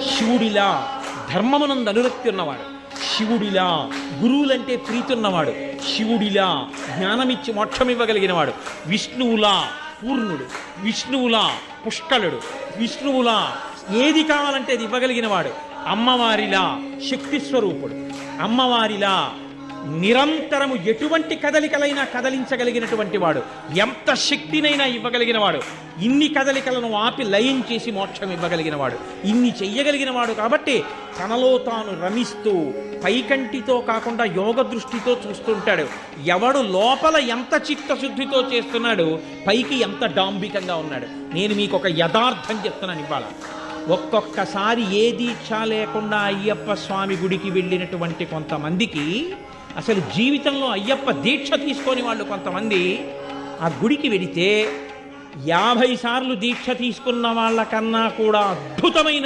శివుడిలా ధర్మమునందు అనురక్తి ఉన్నవాడు, శివుడిలా గురువులంటే ప్రీతి ఉన్నవాడు, శివుడిలా జ్ఞానమిచ్చి మోక్షం ఇవ్వగలిగినవాడు, విష్ణువులా పూర్ణుడు, విష్ణువులా పుష్కలుడు, విష్ణువులా ఏది కావాలంటే అది ఇవ్వగలిగినవాడు, అమ్మవారిలా శక్తి స్వరూపుడు, అమ్మవారిలా నిరంతరము ఎటువంటి కదలికలైనా కదలించగలిగినటువంటి వాడు, ఎంత శక్తినైనా ఇవ్వగలిగినవాడు, ఇన్ని కదలికలను ఆపి లయం చేసి మోక్షం ఇవ్వగలిగినవాడు, ఇన్ని చెయ్యగలిగినవాడు. కాబట్టి తనలో తాను రమిస్తూ పైకంటితో కాకుండా యోగ దృష్టితో చూస్తుంటాడు. ఎవడు లోపల ఎంత చిత్తశుద్ధితో చేస్తున్నాడు, పైకి ఎంత డాంబికంగా ఉన్నాడు. నేను మీకు ఒక యథార్థం చెప్తున్నాను ఇవాళ. ఒక్కొక్కసారి ఏ దీక్ష లేకుండా అయ్యప్ప స్వామి గుడికి వెళ్ళినటువంటి కొంతమందికి, అసలు జీవితంలో అయ్యప్ప దీక్ష తీసుకొని వాళ్ళు కొంతమంది ఆ గుడికి వెడితే 50 సార్లు దీక్ష తీసుకున్న వాళ్ళకన్నా కూడా అద్భుతమైన